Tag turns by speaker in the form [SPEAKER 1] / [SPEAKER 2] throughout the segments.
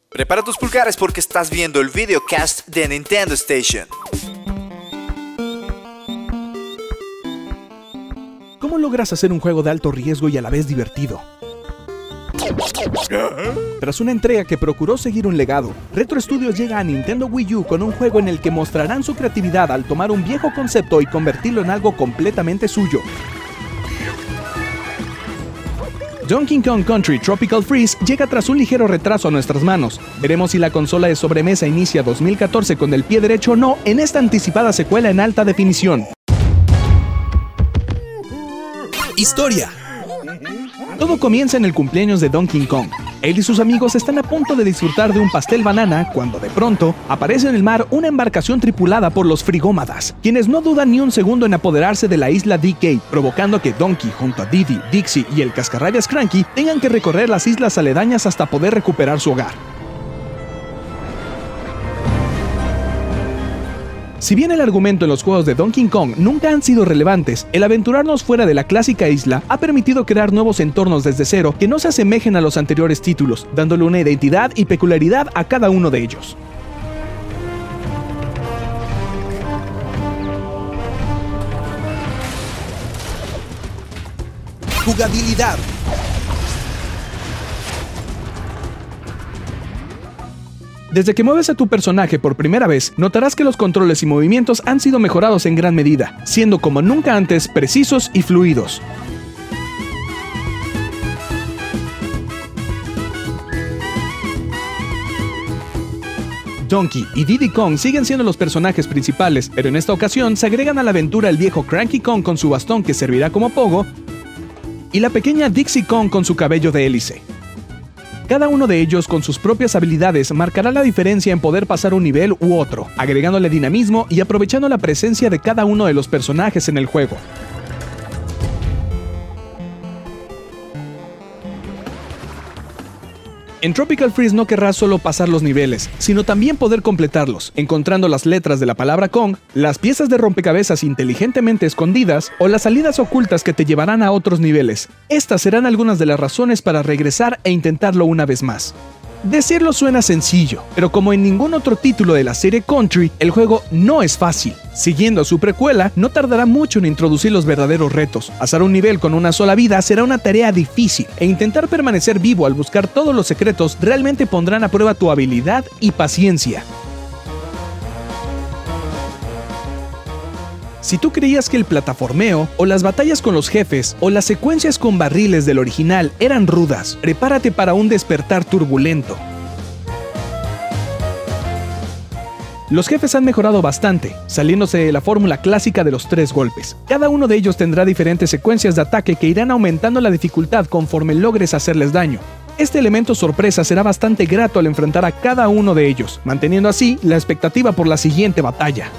[SPEAKER 1] Prepara tus pulgares porque estás viendo el videocast de Nintendo Station.
[SPEAKER 2] ¿Cómo logras hacer un juego de alto riesgo y a la vez divertido? Tras una entrega que procuró seguir un legado, Retro Studios llega a Nintendo Wii U con un juego en el que mostrarán su creatividad al tomar un viejo concepto y convertirlo en algo completamente suyo. Donkey Kong Country Tropical Freeze llega tras un ligero retraso a nuestras manos. Veremos si la consola de sobremesa inicia 2014 con el pie derecho o no en esta anticipada secuela en alta definición. Historia. Todo comienza en el cumpleaños de Donkey Kong. Él y sus amigos están a punto de disfrutar de un pastel banana cuando de pronto aparece en el mar una embarcación tripulada por los frigómadas, quienes no dudan ni un segundo en apoderarse de la isla DK, provocando que Donkey junto a Diddy, Dixie y el cascarrabias Cranky tengan que recorrer las islas aledañas hasta poder recuperar su hogar. Si bien el argumento en los juegos de Donkey Kong nunca han sido relevantes, el aventurarnos fuera de la clásica isla ha permitido crear nuevos entornos desde cero que no se asemejen a los anteriores títulos, dándole una identidad y peculiaridad a cada uno de ellos. Jugabilidad. Desde que mueves a tu personaje por primera vez, notarás que los controles y movimientos han sido mejorados en gran medida, siendo como nunca antes precisos y fluidos. Donkey y Diddy Kong siguen siendo los personajes principales, pero en esta ocasión se agregan a la aventura el viejo Cranky Kong con su bastón que servirá como pogo, y la pequeña Dixie Kong con su cabello de hélice. Cada uno de ellos con sus propias habilidades marcará la diferencia en poder pasar un nivel u otro, agregándole dinamismo y aprovechando la presencia de cada uno de los personajes en el juego. En Tropical Freeze no querrás solo pasar los niveles, sino también poder completarlos, encontrando las letras de la palabra Kong, las piezas de rompecabezas inteligentemente escondidas o las salidas ocultas que te llevarán a otros niveles. Estas serán algunas de las razones para regresar e intentarlo una vez más. Decirlo suena sencillo, pero como en ningún otro título de la serie Country, el juego no es fácil. Siguiendo a su precuela, no tardará mucho en introducir los verdaderos retos. Pasar un nivel con una sola vida será una tarea difícil, e intentar permanecer vivo al buscar todos los secretos realmente pondrán a prueba tu habilidad y paciencia. Si tú creías que el plataformeo, o las batallas con los jefes, o las secuencias con barriles del original eran rudas, prepárate para un despertar turbulento. Los jefes han mejorado bastante, saliéndose de la fórmula clásica de los 3 golpes. Cada uno de ellos tendrá diferentes secuencias de ataque que irán aumentando la dificultad conforme logres hacerles daño. Este elemento sorpresa será bastante grato al enfrentar a cada uno de ellos, manteniendo así la expectativa por la siguiente batalla.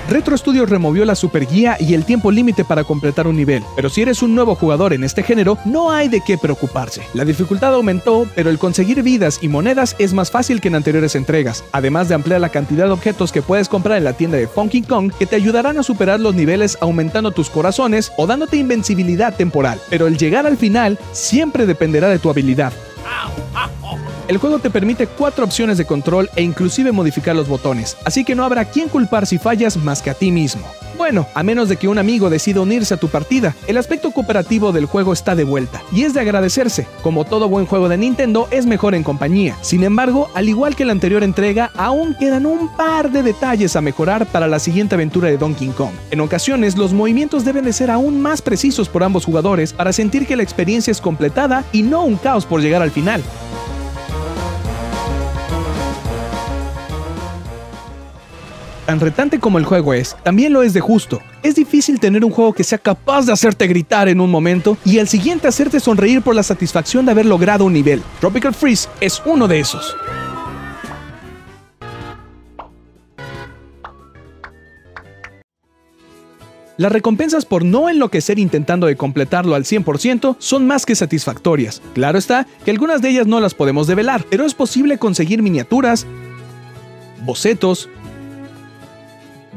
[SPEAKER 2] Retro Studios removió la superguía y el tiempo límite para completar un nivel, pero si eres un nuevo jugador en este género, no hay de qué preocuparse. La dificultad aumentó, pero el conseguir vidas y monedas es más fácil que en anteriores entregas, además de ampliar la cantidad de objetos que puedes comprar en la tienda de Funky Kong que te ayudarán a superar los niveles aumentando tus corazones o dándote invencibilidad temporal, pero el llegar al final siempre dependerá de tu habilidad. El juego te permite 4 opciones de control e inclusive modificar los botones, así que no habrá quien culpar si fallas más que a ti mismo. Bueno, a menos de que un amigo decida unirse a tu partida, el aspecto cooperativo del juego está de vuelta, y es de agradecerse. Como todo buen juego de Nintendo, es mejor en compañía. Sin embargo, al igual que la anterior entrega, aún quedan un par de detalles a mejorar para la siguiente aventura de Donkey Kong. En ocasiones, los movimientos deben de ser aún más precisos por ambos jugadores para sentir que la experiencia es completada y no un caos por llegar al final. Tan retante como el juego es, también lo es de justo. Es difícil tener un juego que sea capaz de hacerte gritar en un momento y al siguiente hacerte sonreír por la satisfacción de haber logrado un nivel. Tropical Freeze es uno de esos. Las recompensas por no enloquecer intentando de completarlo al 100% son más que satisfactorias. Claro está que algunas de ellas no las podemos develar, pero es posible conseguir miniaturas, bocetos,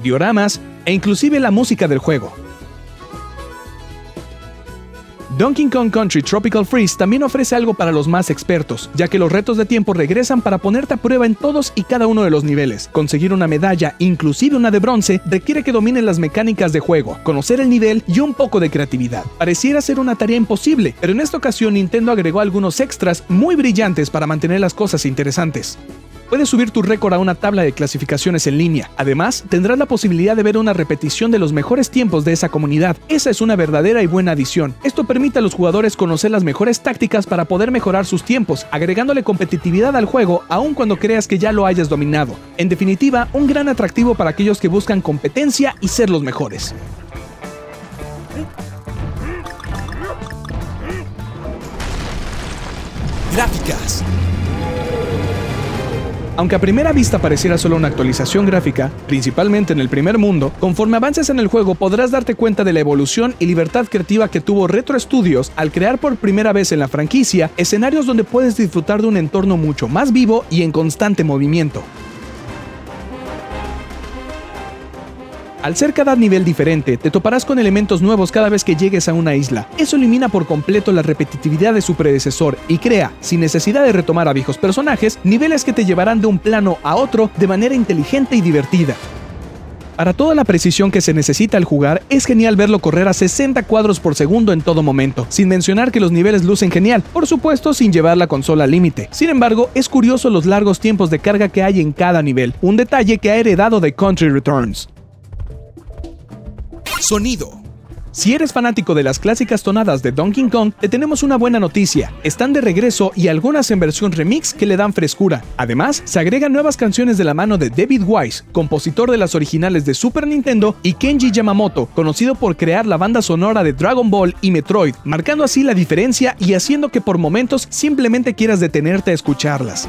[SPEAKER 2] dioramas e inclusive la música del juego. Donkey Kong Country Tropical Freeze también ofrece algo para los más expertos, ya que los retos de tiempo regresan para ponerte a prueba en todos y cada uno de los niveles. Conseguir una medalla, inclusive una de bronce, requiere que domines las mecánicas de juego, conocer el nivel y un poco de creatividad. Pareciera ser una tarea imposible, pero en esta ocasión Nintendo agregó algunos extras muy brillantes para mantener las cosas interesantes. Puedes subir tu récord a una tabla de clasificaciones en línea. Además, tendrás la posibilidad de ver una repetición de los mejores tiempos de esa comunidad. Esa es una verdadera y buena adición. Esto permite a los jugadores conocer las mejores tácticas para poder mejorar sus tiempos, agregándole competitividad al juego aun cuando creas que ya lo hayas dominado. En definitiva, un gran atractivo para aquellos que buscan competencia y ser los mejores. Gráficas. Aunque a primera vista pareciera solo una actualización gráfica, principalmente en el primer mundo, conforme avances en el juego podrás darte cuenta de la evolución y libertad creativa que tuvo Retro Studios al crear por primera vez en la franquicia escenarios donde puedes disfrutar de un entorno mucho más vivo y en constante movimiento. Al ser cada nivel diferente, te toparás con elementos nuevos cada vez que llegues a una isla. Eso elimina por completo la repetitividad de su predecesor y crea, sin necesidad de retomar a viejos personajes, niveles que te llevarán de un plano a otro de manera inteligente y divertida. Para toda la precisión que se necesita al jugar, es genial verlo correr a 60 cuadros por segundo en todo momento, sin mencionar que los niveles lucen genial, por supuesto sin llevar la consola al límite. Sin embargo, es curioso los largos tiempos de carga que hay en cada nivel, un detalle que ha heredado de Country Returns. Sonido. Si eres fanático de las clásicas tonadas de Donkey Kong, te tenemos una buena noticia. Están de regreso y algunas en versión remix que le dan frescura. Además, se agregan nuevas canciones de la mano de David Wise, compositor de las originales de Super Nintendo, y Kenji Yamamoto, conocido por crear la banda sonora de Dragon Ball y Metroid, marcando así la diferencia y haciendo que por momentos simplemente quieras detenerte a escucharlas.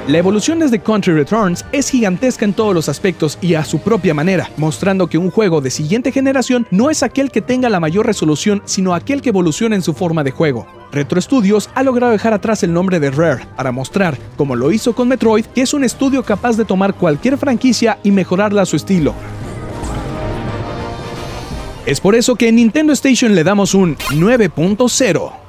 [SPEAKER 2] La evolución desde Country Returns es gigantesca en todos los aspectos y a su propia manera, mostrando que un juego de siguiente generación no es aquel que tenga la mayor resolución, sino aquel que evoluciona en su forma de juego. Retro Studios ha logrado dejar atrás el nombre de Rare para mostrar, como lo hizo con Metroid, que es un estudio capaz de tomar cualquier franquicia y mejorarla a su estilo. Es por eso que en Nintendo Station le damos un 9.0.